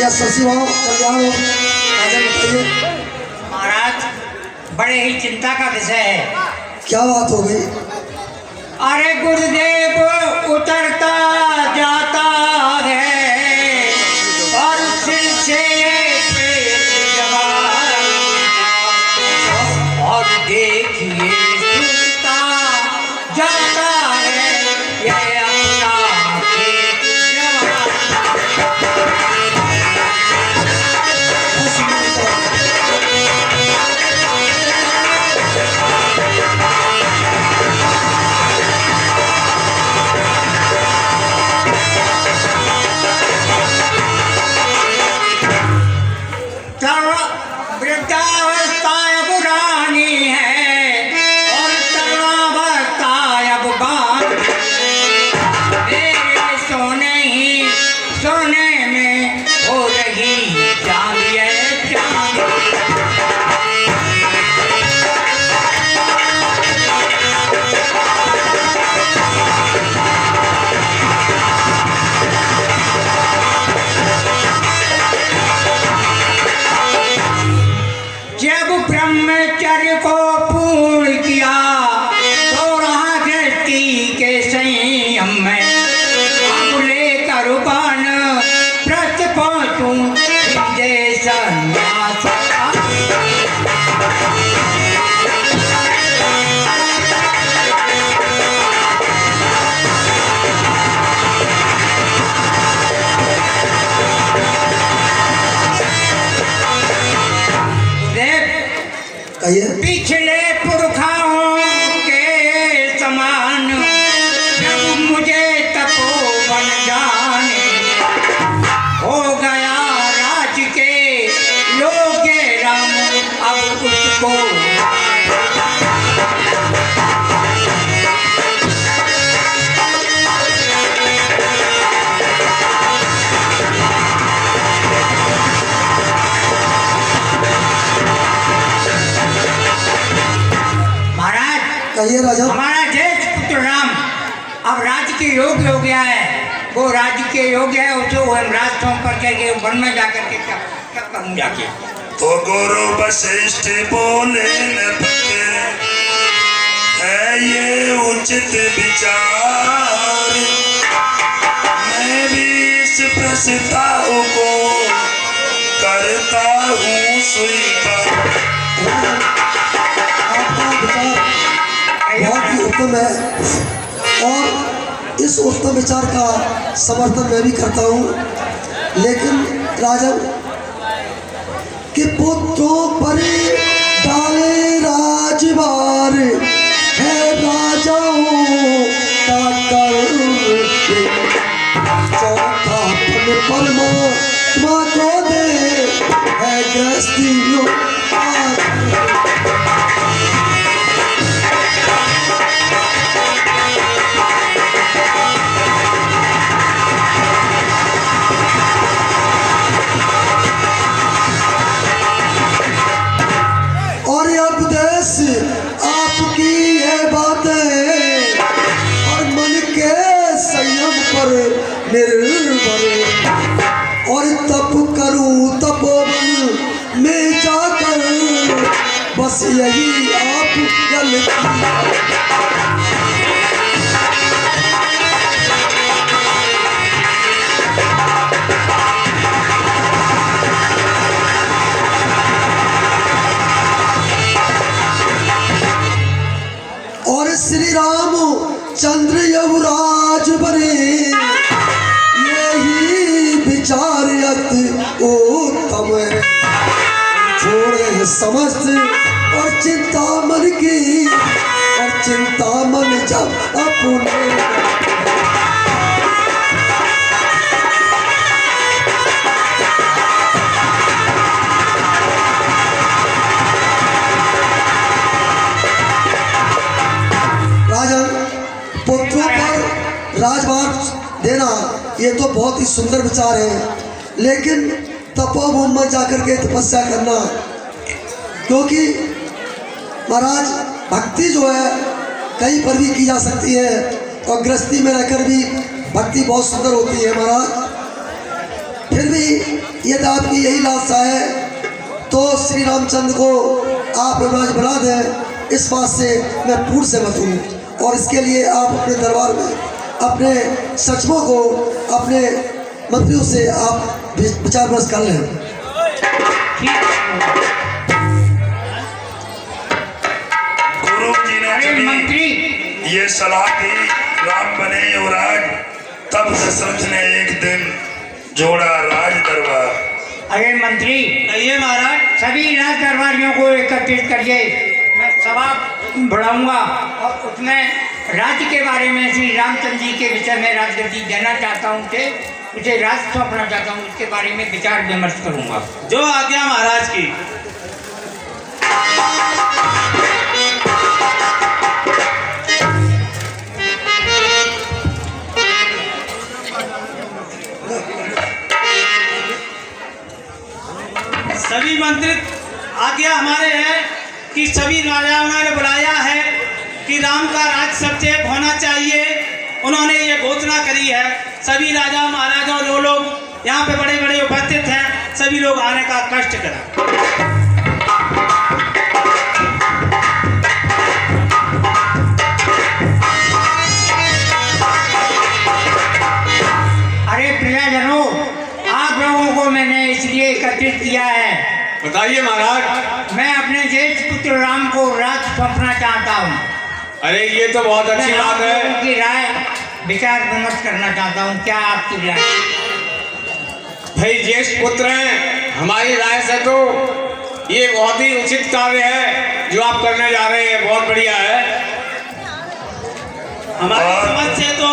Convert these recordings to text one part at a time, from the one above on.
या सचिवाओं कल्याण बताइए। महाराज, बड़े ही चिंता का विषय है। क्या बात हो गई? अरे गुरुदेव उतरता जाता है और सिलसिले पे जवान, और देखिए सुनता जाता है ये अपना एक जवान। वृद्धावस्था अब रानी है और तरुणावस्था अब बान। मेरे सोने ही सोने में हो रही चांदी है चांदी। जब ब्रह्मचर्य को पूर्ण किया तो रहा दृष्टि के संयम में, अब लेकर बाण प्रस्त पहुंचूं हृदय संन्यास। पिछले पुरखाओं के समान जब मुझे तपोवन जाने हो गया राज के योग्य राम, अब उसको कहिए राजा। हमारा ज्येष्ठ पुत्र राम अब राज्य के योग्य हो गया है। वो राज्य के योग्य है, उसे वो राज सौंप करके वन में जाकर के क्या करूँ जाके। तो गुरु वशिष्ठ बोले न पते है ये उचित विचार, मैं भी इस प्रस्ताव को करता हूँ स्वीकार। बहुत ही उत्तम है और इस उत्तम विचार का समर्थन मैं भी करता हूँ, लेकिन राजन कि पुत्रों पर डाले राजभार है राजाओं का कर्म, चौथा पन परमात्मा को दे है गृहस्थियों आपकी ये बातें और मन के संयम पर निर्भर, और तप करूं तपोवन में जाकर बस यही आप गलती। श्री राम चंद्र युवराज बने यही विचारत उत्तम, छोड़े समस्त और चिंता मन की, और चिंता मन जब अपने पुत्रों पर राजभार देना ये तो बहुत ही सुंदर विचार है, लेकिन तपोवन में जाकर के तपस्या करना, क्योंकि महाराज भक्ति जो है कहीं पर भी की जा सकती है और गृहस्थी में रहकर भी भक्ति बहुत सुंदर होती है महाराज। फिर भी यदि आपकी यही लालसा है तो श्री रामचंद्र को आप युवराज बना दें, इस बात से मैं पूर्ण सहमत हूँ। और इसके लिए आप अपने दरबार में अपने सचिवों को, अपने मंत्रियों से आप विचार विमर्श कर लें। गुरु जी ने अरे मंत्री, ये सलाह दी राम बने युवराज, तब दशरथ ने एक दिन जोड़ा राज दरबार। अरे मंत्री, कहिए महाराज। सभी राज दरबारियों को एकत्रित करिए, मैं सभा बढ़ाऊंगा और उसमें राज्य के बारे में, श्री रामचंद्र जी के विषय में राजगद्दी देना चाहता हूँ, उसे राज सौंपना चाहता हूँ, उसके बारे में विचार विमर्श करूंगा। जो आज्ञा महाराज की। सभी मंत्री आज्ञा हमारे है कि सभी राजाओं ने बुलाया है कि राम का राज सबसे होना चाहिए। उन्होंने ये घोषणा करी है। सभी राजा महाराजाओं जो लोग यहाँ पे बड़े बड़े उपस्थित हैं, सभी लोग आने का कष्ट करें। अरे प्रियजनों, आप लोगों को मैंने इसलिए एकत्रित किया है, बताइए महाराज। मैं अपने ज्येष्ठ पुत्र राम को राज सौंपना चाहता हूँ। अरे ये तो बहुत अच्छी मैं आप बात है। लोगों की राय विचार विमर्श करना चाहता हूँ, क्या आपकी राय? भाई ज्येष्ठ पुत्र हैं, हमारी राय से तो ये बहुत ही उचित कार्य है जो आप करने जा रहे हैं, बहुत बढ़िया है। हमारी समझ से तो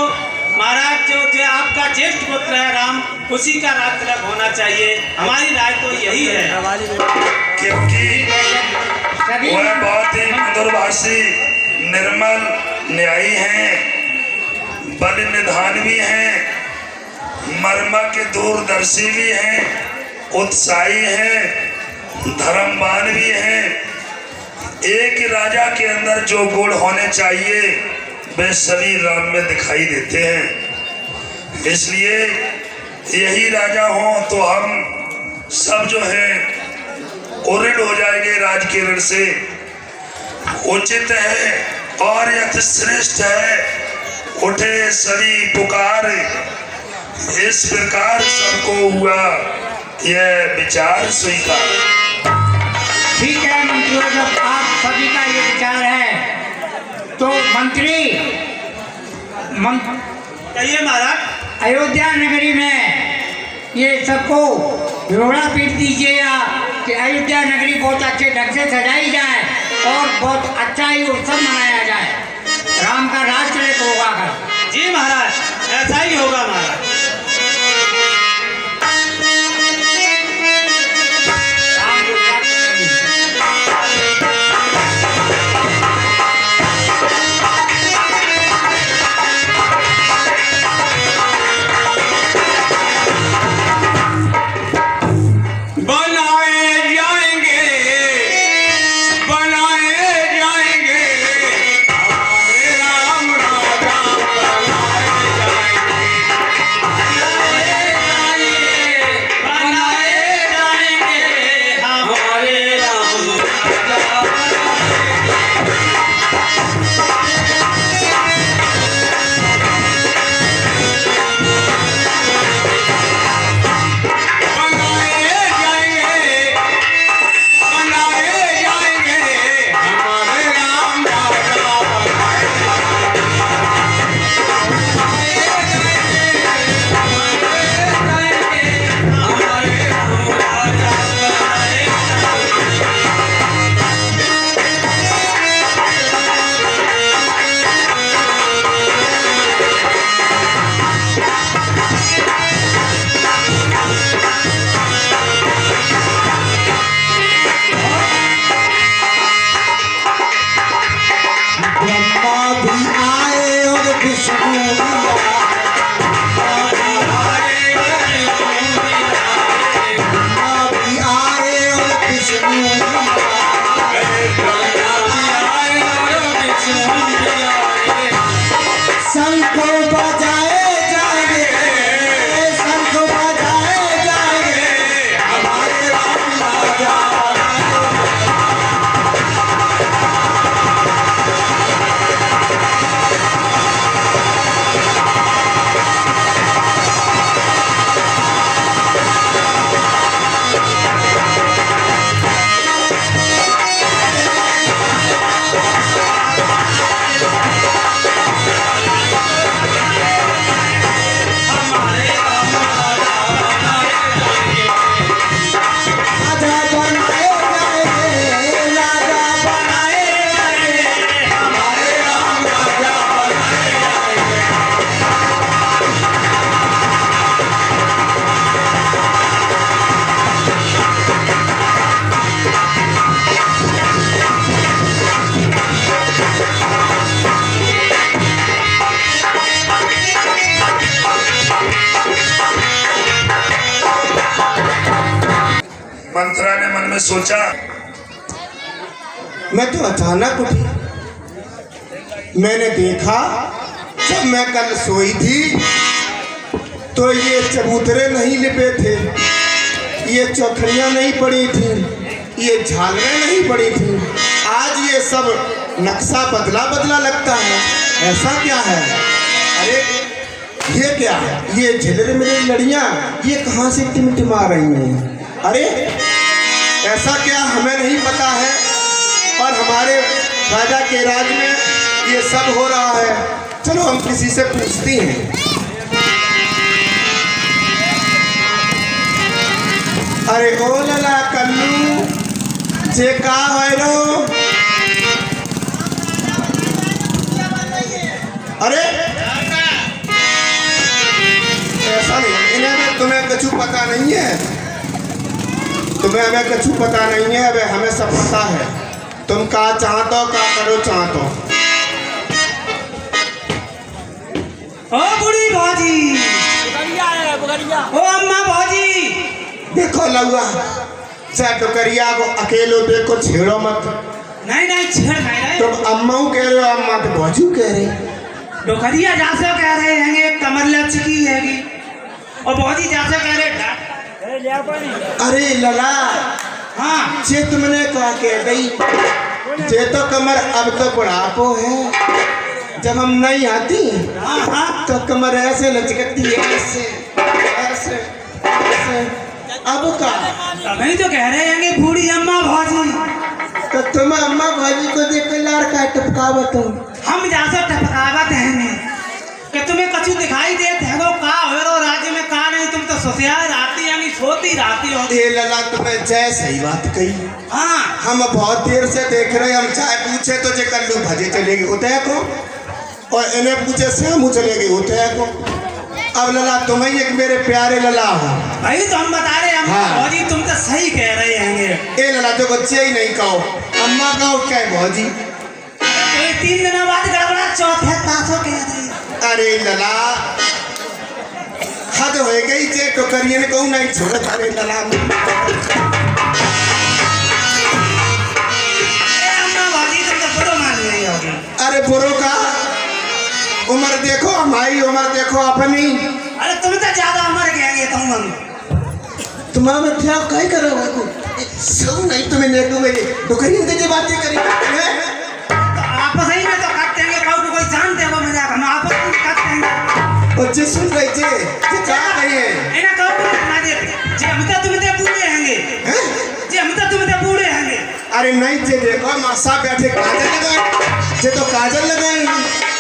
महाराज जो आपका ज्येष्ठ पुत्र है राम, उसी का राज तिलक होना चाहिए। हमारी राय तो यही है, क्योंकि सभी वह बहुत ही मधुरभाषी, निर्मल, न्यायी हैं, बल निधान भी हैं, मर्म के दूरदर्शी भी हैं, उत्साही हैं, धर्मवान भी हैं। एक राजा के अंदर जो गुण होने चाहिए वे सभी राम में दिखाई देते हैं। इसलिए यही राजा हो तो हम सब जो हैं उऋण हो जाएंगे राज के ऋण से। उचित है और यथ श्रेष्ठ है, उठे सभी पुकार, इस प्रकार सबको हुआ यह विचार स्वीकार। ठीक है मंत्रियों, जब आप सभी का ये विचार है तो मंत्री कहिए महाराज। अयोध्या नगरी में ये सबको रोड़ा पीट दीजिएगा कि अयोध्या नगरी बहुत अच्छे ढंग से सजाई जाए और बहुत अच्छा ही उत्सव मनाया जाए, राम का राज तिलक होगा कर। जी महाराज, ऐसा ही होगा महाराज। राम को राज तिलक। बनाए जाएंगे, बनाए जाएंगे हमारे राम राजा। तुमने सोचा? मैं तो अचानक उठी, मैंने देखा जब मैं कल सोई थी तो ये चबूतरे नहीं लिपे थे, ये चौखड़ियाँ नहीं पड़ी थी, ये झालरें नहीं पड़ी थी। आज ये सब नक्शा बदला बदला लगता है, ऐसा क्या है? अरे ये क्या है? ये झिलर मिलर लड़ियाँ ये कहाँ से टिमटिमा रही हैं? अरे ऐसा क्या हमें नहीं पता है, और हमारे राजा के राज में ये सब हो रहा है। चलो हम किसी से पूछते हैं। अरे ओ लला कल्लू जे का है रो? अरे ऐसा नहीं, इन्हें तुम्हें कछु पता नहीं है, तुम्हें हमें कछु पता नहीं है, अबे हमें सब पता है। तुम का चाहतो का करो चाहतो। ओ बूढ़ी भौजी, ओ अम्मा भौजी, देखो लौआ चाहे टोकरिया को अकेलो देखो, छेड़ो मत। नहीं नहीं छेड़ नहीं रहे, तुम अम्मा कह रहे हो, अम्मा तो भौजू कह रहे। डोकरिया जैसे कह रहे हैं कमर लचकी हैगी, और भौजी जैसे कह रहे डांट। अरे लला, हाँ जे तुमने कहा कह गई, जे तो कमर अब तो बुढ़ापो है, जब हम नहीं आती हाँ हाँ तो कमर ऐसे लचकती है, ऐसे ऐसे ऐसे। अब का तभी तो कह रहे हैं बूढ़ी अम्मा भौजी। तो तुम अम्मा भौजी को देख कर लाड़ का टपकावत हो। हम जैसे टपकावत हैं कि तुम्हें कछु दिखाई देते है वो का हो रो राज्य में का नहीं, तुम तो सोतिया राती यानी सोती राती हो। ये लला तुम्हें जय सही बात कही। हाँ हम बहुत देर से देख रहे, हम चाहे पूछे तो जे कल्लू भजे चलेगी उतय को, और इन्हें पूछे श्यामू चलेगी उतय को। अब लला तुम ही एक मेरे प्यारे लला हो भाई, तो हम बता रहे हैं हाँ। भौजी तुम तो सही कह रहे हैं। ए लला तो बच्चे ही नहीं कहो, अम्मा कहो क्या भौजी। कोई 3 दिन बाद गड़बड़ा चौथे तासो कह रही। अरे लला हद हो गई, जे टोकरियन को नहीं छोड़। अरे लला अम्मा भौजी तुम तो बड़ो मान रही होगी। अरे बुरो का उम्र देखो, हमारी उम्र देखो अपनी। अरे तुम तो ज्यादा उम्र गए तुम तुम्हारा क्या कहीं करो सब नहीं, तुम्हें नेको में टोकरियन के बातें करी आपस ही में तो करते हैं, कोई जानते हो मजाक, हम आपस में करते हैं। और जे सुन रही जे क्या कहिए इन्हें कहो ना दे जे हम तो तुम ते बूढ़े हैंगे, जे हम तो तुम ते बूढ़े हैंगे। अरे नहीं जे देखो मासा बैठे काजल लगाए, जे तो काजल लगाई,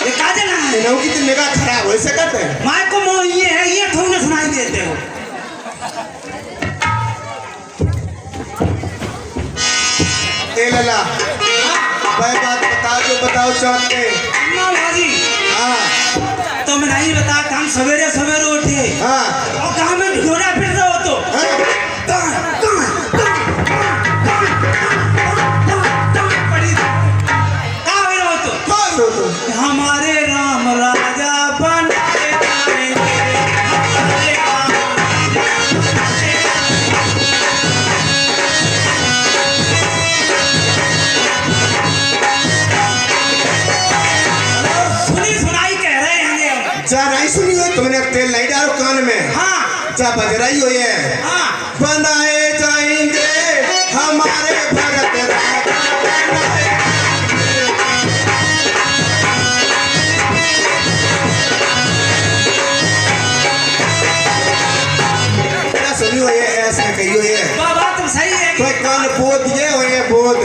ये काजल है इन्हों की तो निगाह खराब हो सकत है। माय को मोह ये है, ये थोड़ा सुनाई देते हो। ए लला भाई बात बताओ जो बताओ चाहते। अम्मा भौजी हाँ तुम नहीं बता, हम सवेरे सवेरे उठे हाँ और गाँव में ढिढोरा फिर रहे हो तो हमारे राम राजा बनाए जाएंगे, हमारे राम सुनी सुनाई कह रहे हैं हम। जा नहीं सुनी हो तुमने, तेल नहीं डालो कान में। हाँ जा बज रही हो ये हाँ बनाए जाएंगे हमारे भरत राजा। सुनी हो ये ऐसे कही हो ये बाबा तुम सही है तो कान बोध ये हो ये बोध।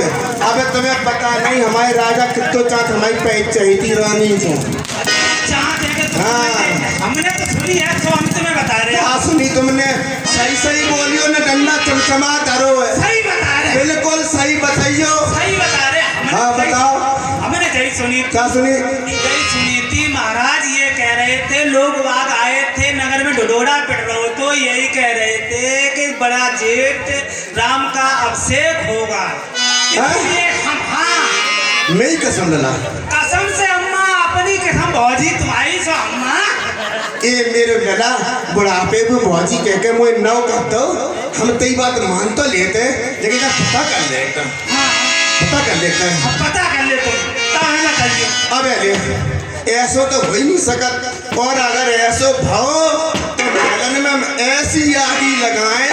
अब तुम्हें पता नहीं हमारे राजा कितो चाहत हमारी पैच चाहिए रानी को। चाहते हैं कि हाँ। हमने तो सुनी है तो हम तुम्हें बता रहे हैं। क्या सुनी तुमने? सही सही बोलियो ना, डंडा चमचमा करो। सही बता रहे हैं, बिल्कुल सही बताइयो। सही बता रहे हैं। हमने हाँ सही- बताओ हमने जय सुनी क्या सुनी? जय सुनी थी। महाराज ये कह रहे थे, लोग बाग आए थे नगर में ढिढोरा पिट रहे तो यही कह रहे थे कि बड़ा जेठ राम का अभिषेक होगा, इसलिए हम हाँ मेरी कसम लला, कसम से अम्मा अपनी कसम भौजी तुम्हारी सो अम्मा। ये मेरे लला बुढ़ापे को भौजी कह के मुझे नौ कहते हो। हम तई बात मान तो लेते लेकिन क्या पता कर ले एकदम पता कर लेते हैं। अब पता कर ले तुम ताहे ना करिए। अब ले ऐसो तो हो ही नहीं सकत और अगर ऐसो भाव तो मेलन में हम ऐसी आगी लगाएं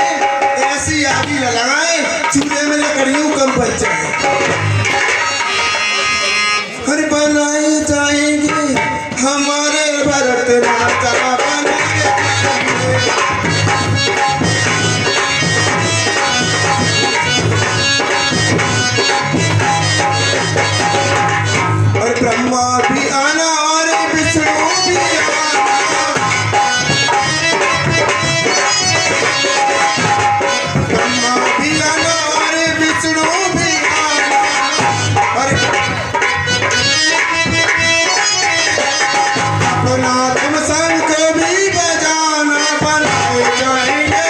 चूल्हे में लकड़ियों कम बच जाए। हर बनाए जाएंगे हमारे भरत राजा बनाए और ब्रह्मा भी आना और विष्णु भी आना। ब्रह्मा भी आना और विष्णु भी आना और अपना तुम शंख भी बजाना बनाए जाएंगे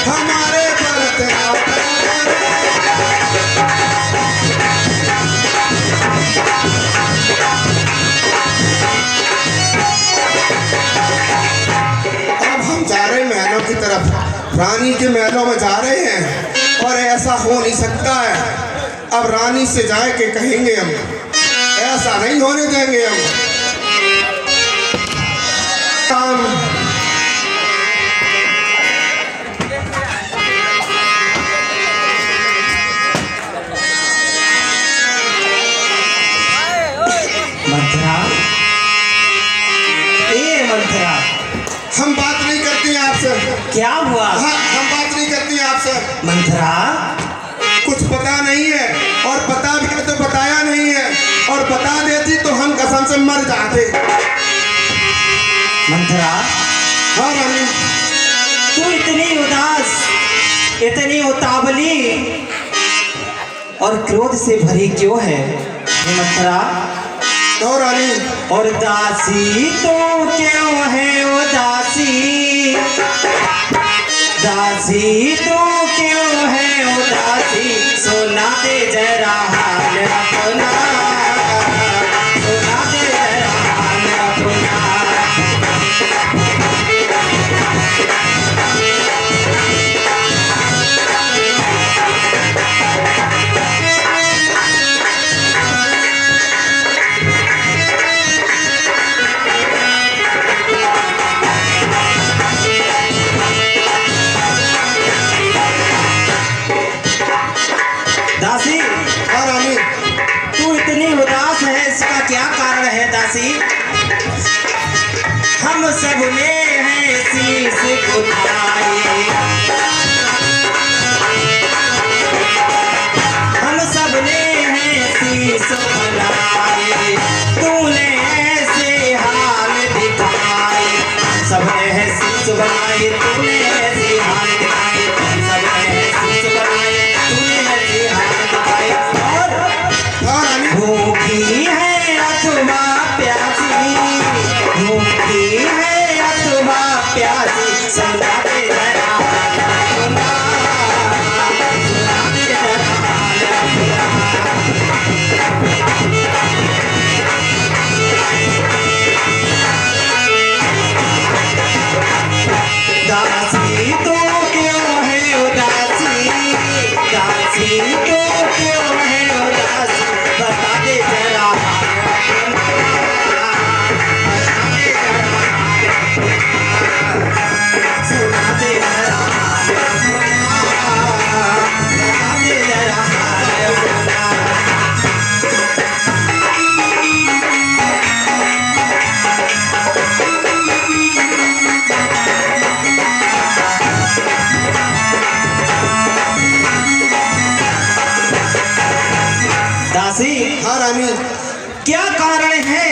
हमारे भरत राजा। महलों की तरफ रानी के महलों में जा रहे हैं और ऐसा हो नहीं सकता है। अब रानी से जाए के कहेंगे हम ऐसा नहीं होने देंगे हम। मंथरा ए मंथरा हम बात नहीं करते हैं आपसे। क्या हुआ? हाँ हम बात नहीं करते हैं आपसे। मंथरा कुछ पता नहीं है और पता भी तो बताया नहीं है और बता देती तो हम कसम से मर जाते। मंथरा हाँ रानी तू इतनी उदास इतनी उतावली और क्रोध से भरी क्यों है मंथरा? तो रानी और दासी तो क्यों है उदासी? दासी तो क्यों है उदासी? सुना दे जरा हाल अपना, सुना दे जरा हाल अपना। दासी हाँ रानी तू इतनी उदास है इसका क्या कारण है दासी? हम सब ने हैं शीश उठाए, हम सब ने हैं शीश बनाए, तूने ऐसे हाल दिखाए। सबने है शीश बनाए तूने ऐसे हाल दिखाए, सबने है शीश बनाए तूने ऐसे हाल दिखाए। और हाँ रानी भूखी है अथवा प्यासी, भूखी है अथवा प्यासी, सुना दे जरा हाल अपना, सुना दे जरा हाल अपना। दासी तो क्यों है उदासी? दासी तो क्यों है उदासी? बता दे जरा हाल अपना, बता दे जरा हाल अपना, सुना दे जरा हाल अपना, बता दे जरा हाल अपना। दासी हाँ रानी क्या कारण है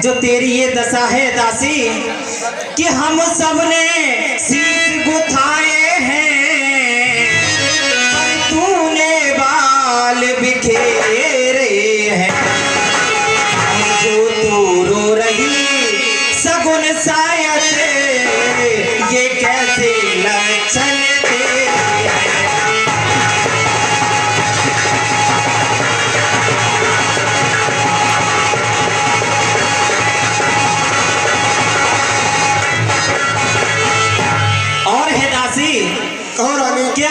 जो तेरी ये दशा है दासी कि हम सब ने शीश गुथाए हैं पर तूने बाल बिखेरे हैं। जो तू रो रही सगुन शायद ये कैसे लक्षण तेरे हैं। और है दासी कहो रानी क्या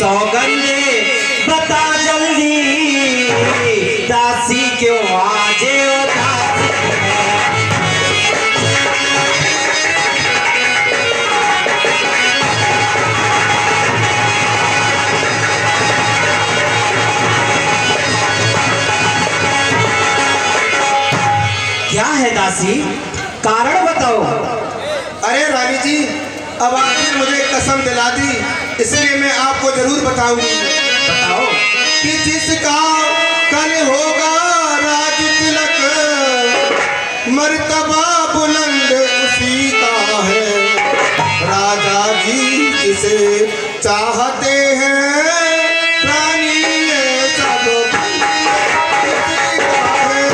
सौगंधे बता जल्दी, दासी क्यों आजे ओ दासी। क्या है दासी, कारण बताओ। अरे रानी जी, अब आपने मुझे कसम दिला दी, इसलिए मैं आपको जरूर बताऊंगी। बताओ। कि जिसका कल होगा राज तिलक, मर्तबा बुलंद उसी का है। राजा जी जिसे चाहते हैं, रानी ये सब उसी का है।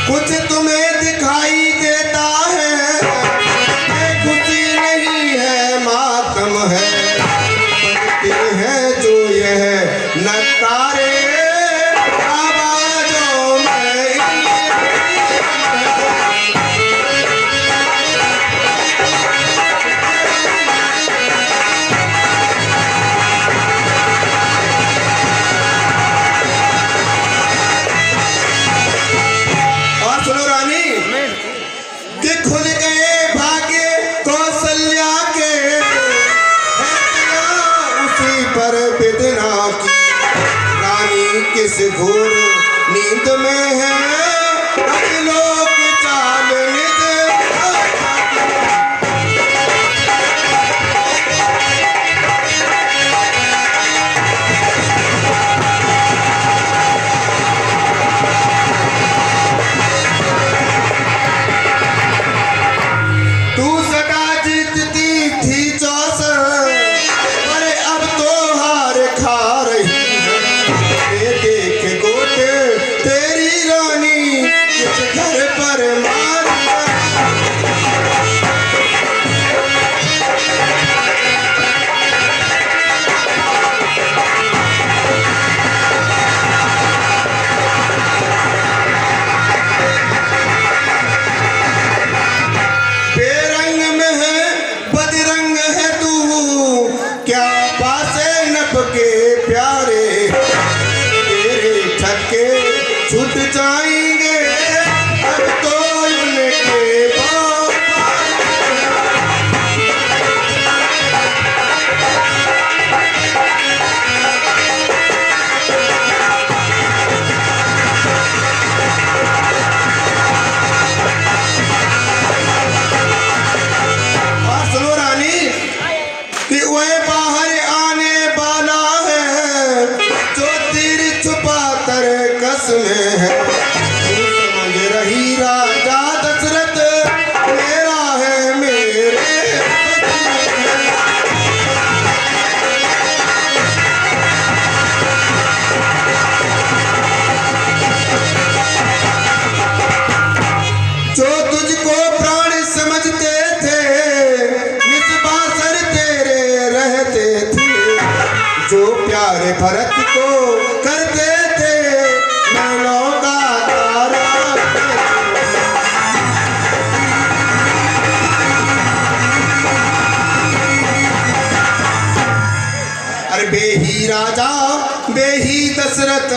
कुछ तुम्हें दिखाई देता है, ये खुशी नहीं है मातम है। बनते हैं जो यह नकारे आवाजों में और सुनो रानी, कि खुल गए भाग्य कौशल्या के, है दिया उसी पर बिदना की। रानी किस घोर नींद में है, अगलों की चाल निज तू सदा जीतती थी चौसर, पर अब तो हार खा रही है। ये देख गोटे तेरी रानी किस घर पर मार। बेरंग में है बदरंग है तू, क्या पासे नभ के प्यारे। तेरे छक्के छूट जाएंगे, अब तो उनके बाप। और सुनो रानी, कि वह बाहर आने वाला है, जो तीर छुपा कर कस में है। तू समझ रही राजा दशरथ, मेरा है मेरे जो तुझको प्राण समझते थे, निस्वासर तेरे रहते थे। जो प्यार भरत को करते थे, मैलों का तारा। अरे बेही राजा बेही दशरथ,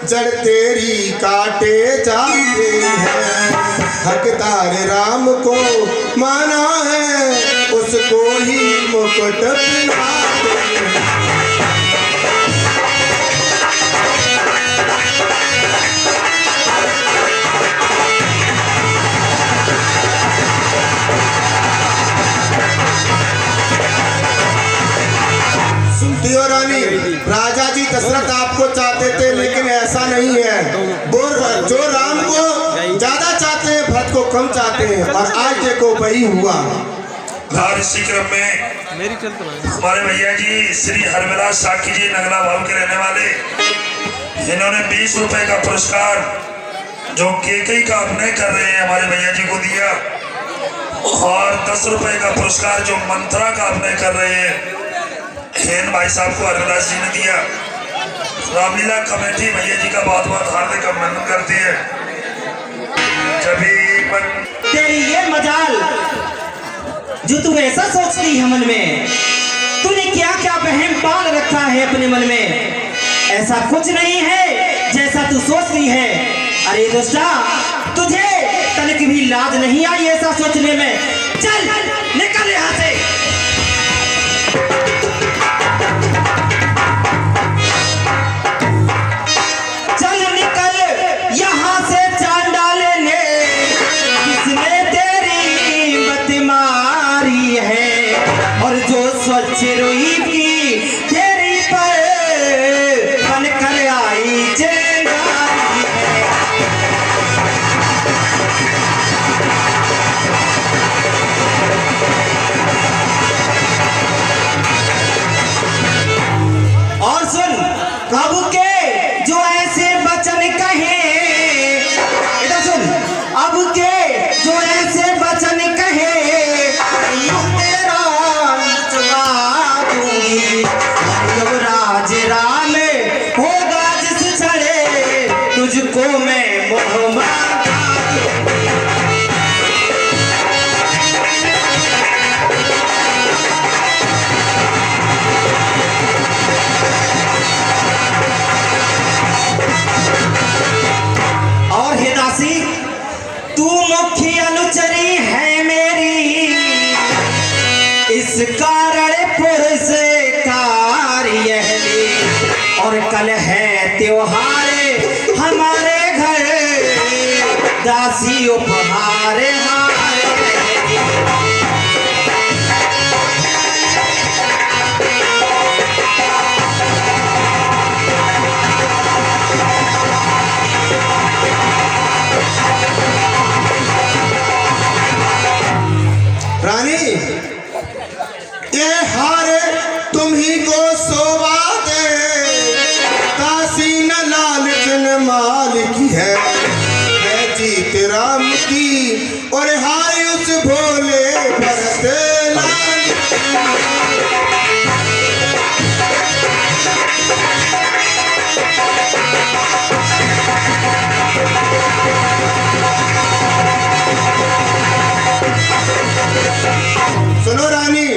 जड़ तेरी काटे जाते हैं। हकदार राम को माना है, उसको ही मुकुट पहनाते हैं। सुनती हो रानी, राजा जी दशरथ आपको चाहते थे, लेकिन ऐसा नहीं है। वो जो राम को ज्यादा चाहते हैं, भरत को कम चाहते हैं। और आज देखो वही हुआ। और इसी क्रम में हमारे भैया जी श्री हरविलास साखी जी नगला भाव के रहने वाले, इन्होंने 20 रुपए का पुरस्कार जो केकई का अभिनय कर रहे हैं हमारे भैया जी को दिया, और 10 रुपए का पुरस्कार जो मंत्रा का अभिनय कर रहे हैं हेन भाई साहब को हरविलास जी ने दिया। रामलीला कमेटी भैया जी का बहुत बहुत हार्दिक अभिनंदन करती है। जभी पर तेरी ये मजाल जो तू ऐसा सोचती है मन में, तूने क्या क्या वहम पाल रखा है अपने मन में। ऐसा कुछ नहीं है जैसा तू सोचती है। अरे दोस्ता, तुझे तनिक भी लाज नहीं आई ऐसा सोचने में? चल निकल यहाँ से। चल निकल यहाँ से, चांडाले ने किसने तेरी मत मारी है, और जो स्वच्छ रोई की तेरी पर बन कर आई चेंगारी है। और सुन, काबू के जो ऐसे वचन कहे, इधर सुन, अब के जो ऐसे वचन कहे, यूं तेरा नचवा दूंगी। युवराज राम होगा जिस छड़े, तुझको मैं मोह मांगा दूंगी। और हे दासी, तू मुख्य अनुचरी है मेरी, इस कारण पुरुष कार्य ली। और कल है त्योहार हमारे घर, दासी उपहार हार रही। रानी, ये हार तुम ही को शोभा दे, दासी न लालच न माल की है जीत राम की, और हार उस भोले भरत लाल की। सुनो रानी,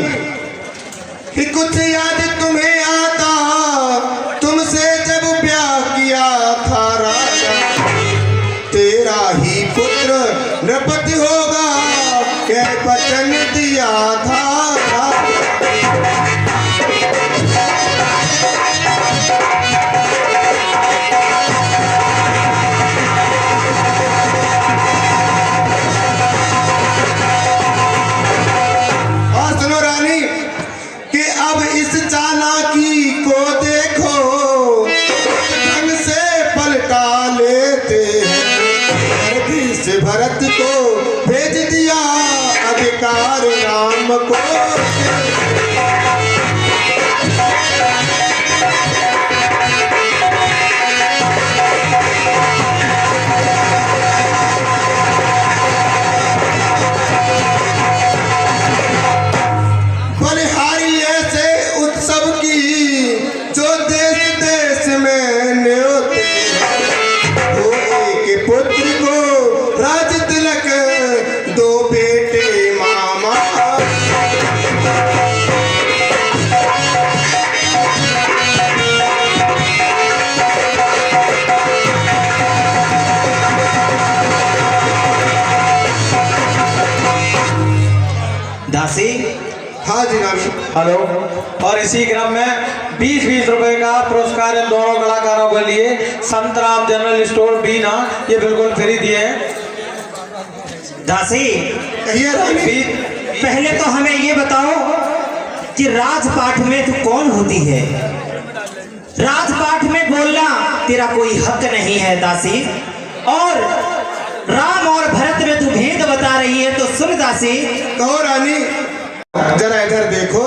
कि कुछ याद तुम्हें आता, तुमसे जब ब्याह किया था राजा, तेरा ही पुत्र नृपति होगा, कह वचन दिया था राजा। और सुनो रानी, कि अब इस चालाकी को देखो, ढंग से पलटा लेते हैं। से भरत को भेज दिया अधिकार राम को। बलिहारी ऐसे उत्सव की जो देश देश में न्योते हो, एक पुत्र को राज तिलक, दो बेटे मामा। दासी, हाँ जी नानी। हेलो। और इसी क्रम में 20-20 रुपए का पुरस्कार इन दोनों कलाकारों के लिए संतराम जनरल स्टोर बीना ये बिल्कुल फ्री दिए हैं। दासी, कहिए रानी। पहले तो हमें ये बताओ कि राजपाट में तू कौन होती है? राजपाट में बोलना तेरा कोई हक नहीं है दासी। और राम और भरत में तू भेद बता रही है, तो सुन दासी। कहो रानी, जरा इधर देखो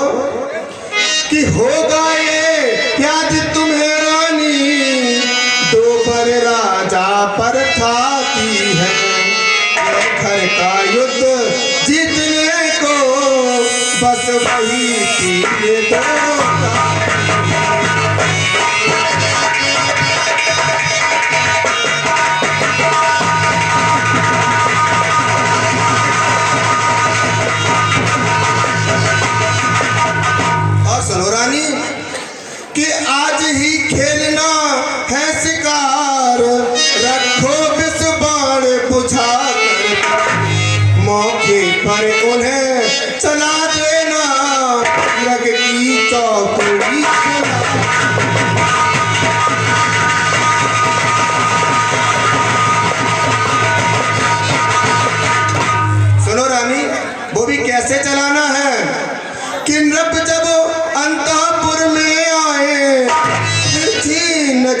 कि होगा ये याद तुम्हें रानी, दो पर राजा पर थाती है, घर का युद्ध जीतने को बस वही तीर दो।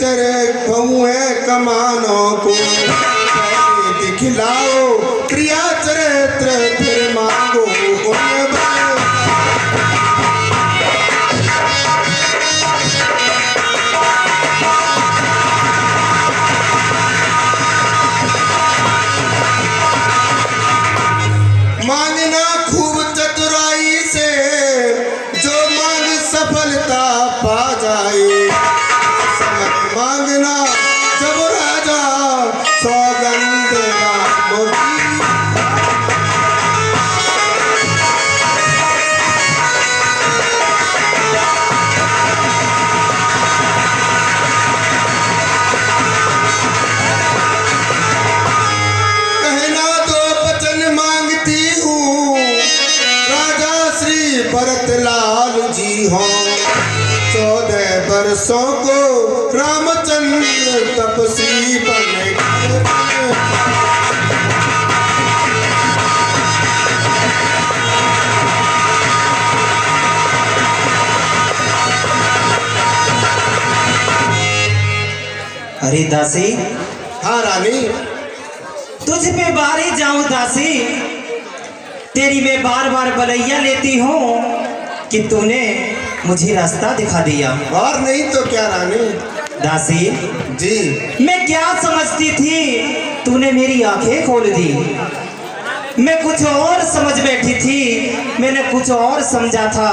चरे कहूँ है कमानों को कैसे दिखलाओ प्रिया चरित्र फिर मांगो उन्हें मांगना खूब चतुराई से जो मांग सफलता पा जाए समय मांगना जब राजा सौगंध कहना दो वचन मांगती हूँ राजा श्री भरतलाल जी हों 14 वर्षों को रामचंद्र तपसी बने अरे दासी, हाँ रानी, तुझ पे बारी जाऊं दासी, तेरी मैं बार बार बलैया लेती हूँ कि तूने मुझे रास्ता दिखा दिया। और नहीं तो क्या रानी। दासी जी, मैं क्या समझती थी, तूने मेरी आंखें खोल दी। मैं कुछ और समझ बैठी थी, मैंने कुछ और समझा था।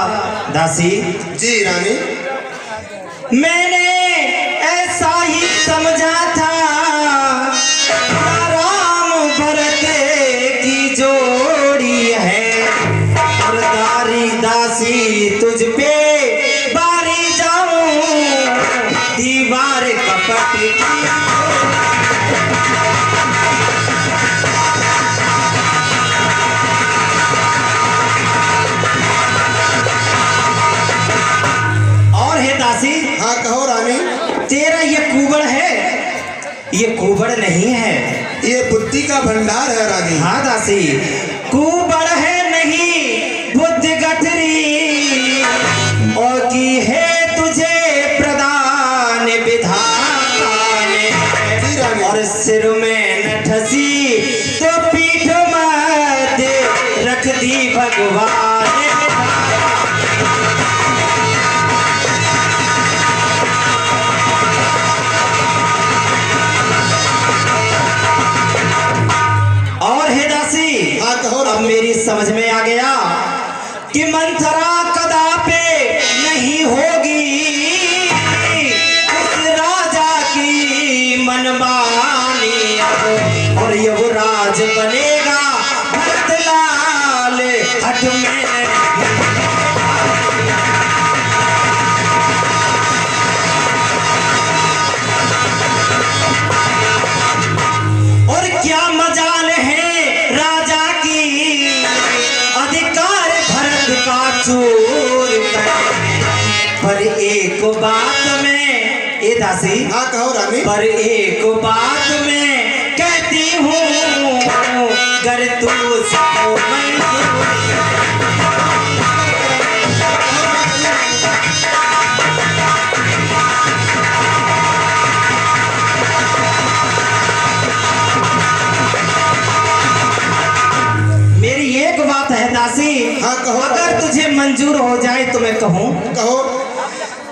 दासी जी रानी, मैंने ऐसा ही समझा था राम भरत की जोड़ी है और दासी तुझ पे बारी जाऊं दीवार कपट की। और है दासी, हाँ कहो रानी। तेरा ये कुबड़ है, ये कुबड़ नहीं है, ये बुद्धि का भंडार है रानी। हाँ दासी, कुबड़ है नहीं बुद्धि गठरी और की है तुझे प्रदान विधाता ने और सिर में न ठसी तो पीठ मध्य रख दी भगवान। और है दासी, हाँ कहो अब रानी। मेरी समझ में आ गया कि मंथरा कदापि नहीं होगी उस राजा की मनमानी और युवराज बनेगा भरतलाल हठ में। और क्या मजाल है राजा की अधिकार भरत का चोर करने पर एक बात में ए दासी, हाँ कहो रानी। पर एक बात में कहती हूँ गर तू सबको मंजूर मेरी एक बात है दासी, हाँ कहो। अगर तुझे मंजूर हो जाए तो मैं कहूँ। कहो।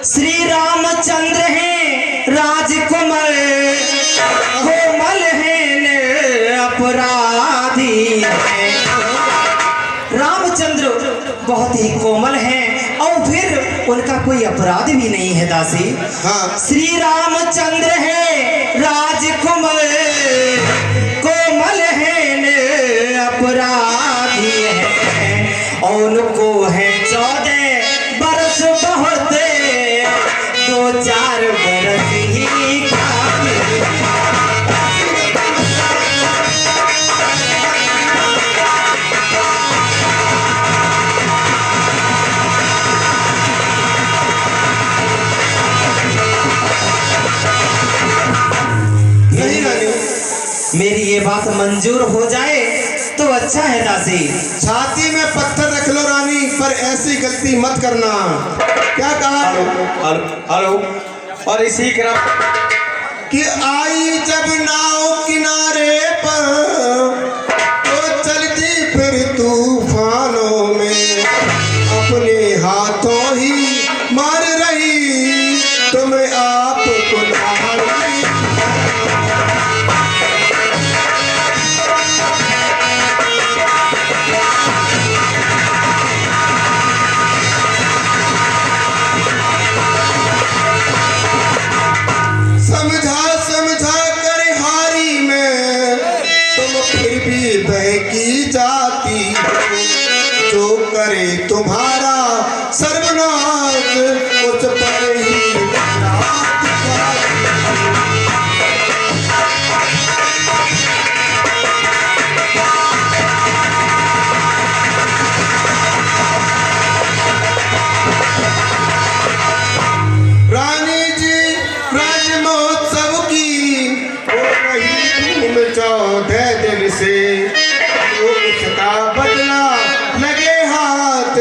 श्री रामचंद्र हैं राजकुमार कोमल हैं अपराधी हैं। रामचंद्र बहुत ही कोमल हैं और फिर उनका कोई अपराध भी नहीं है दासी। हाँ। श्री रामचंद्र हैं राजकुमार कोमल हैं अपराधी हैं और उनको है 14 बरस बहुत 2-4 बरस ही काफी। नहीं रानी, मेरी ये बात मंजूर हो जाए तो अच्छा है दासी। छाती में पत्थर रख लो रानी, पर ऐसी गलती मत करना। क्या कहा? हेलो, और इसी क्रम कि आई जब नाव किनारे पर तो चलती फिर तूफानों में, अपने हाथों ही मार रही तुम आपको नहारी। समझा समझा कर हारी में तुम फिर भी बहकी जाती हो, जो करे तुम्हारा सर्वनाश उस पर ही रात रानी जी राज महोत्सव की हो रही धूम 14 दिन से, तो उसका बदला लगे हाथ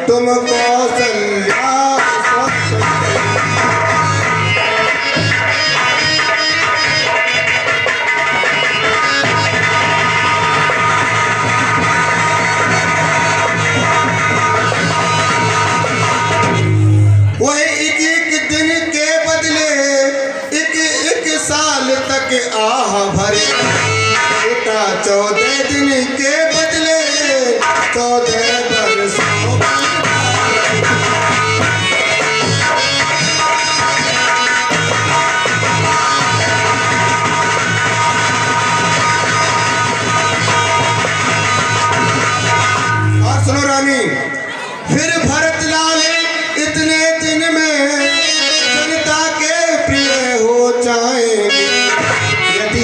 तुम कौशल्या। वह एक दिन के बदले एक साल तक आह भरे, बेटा 14 दिन के बदले 14 बरसों। और सुनो रानी, फिर भरत लाल इतने दिन में जनता के प्रिय हो जाएंगे, यदि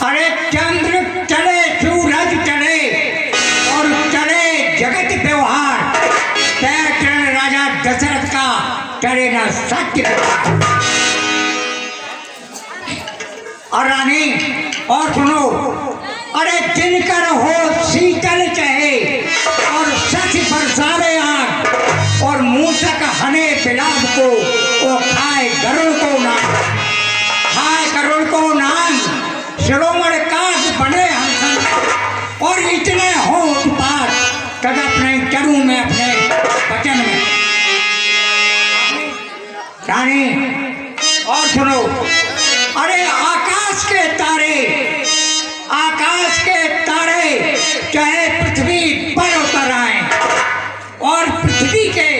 अरे चंद्र चले, सूरज चले और चले जगत व्यवहार, चरण राजा दशरथ का चले न सत्य व्यवहार। और रानी और सुनो, अरे जिनकर हो शीतल चहे और सच बरसावे आग, और मूसक हने बिलाप को वो खाए गरुड़ को नाम, खाए गरुड़ को नाम, शिरोमणि काज बने हंसन, और इतने हो उत्पात तद अपने चरू में अपने वचन में। रानी और सुनो, अरे आकाश के तारे चाहे पृथ्वी पर उतर आए, और पृथ्वी के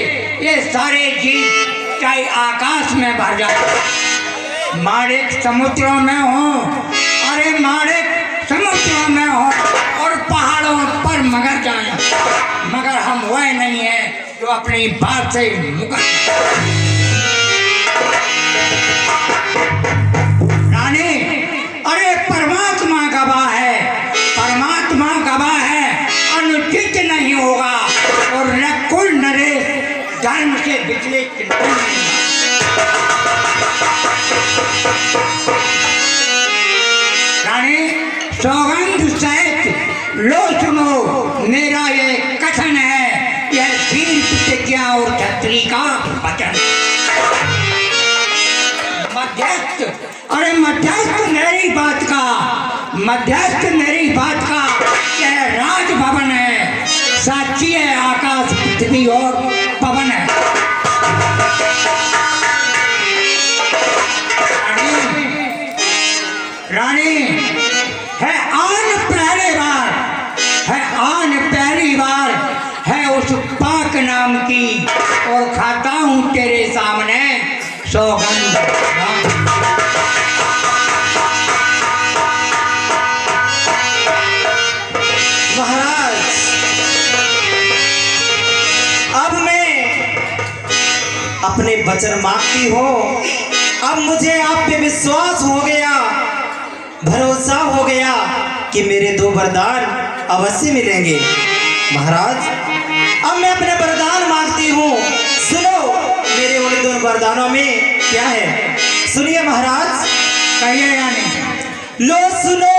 ये सारे जीव चाहे आकाश में भर जाए, माणिक समुद्रों में हो, अरे माणिक समुद्रों में हो, और पहाड़ों पर मगर जाए, मगर हम वह नहीं है जो अपनी बात से मुकर जाए। रानी, अरे परमात्मा गवाह है, परमात्मा गवाह है, अनुचित नहीं होगा, और नकुल नरेश धर्म से विचलित नहीं होगा। रानी, सौगंध सहित लो सुनो, मेरा ये कथन है, यह वीर प्रतिज्ञा और क्षत्रिय का वचन। मध्यस्थ, अरे मध्यस्थ मेरी बात का, मध्यस्थ मेरी बात का, यह राजभवन है, साक्षी है आकाश पृथ्वी और पवन है। रानी है आन पहली बार, है आन पहली बार है उस पाक नाम की, और खाता हूँ तेरे सामने सौगंध। महाराज, अब मैं अपने वचन मांगती हूँ। अब मुझे आप पे विश्वास हो गया, भरोसा हो गया कि मेरे 2 वरदान अवश्य मिलेंगे। महाराज, अब मैं अपने वरदान मांगती हूँ। सुनो मेरे उन 2 वरदानों में क्या है, सुनिए महाराज। कहिए रानी। लो सुनो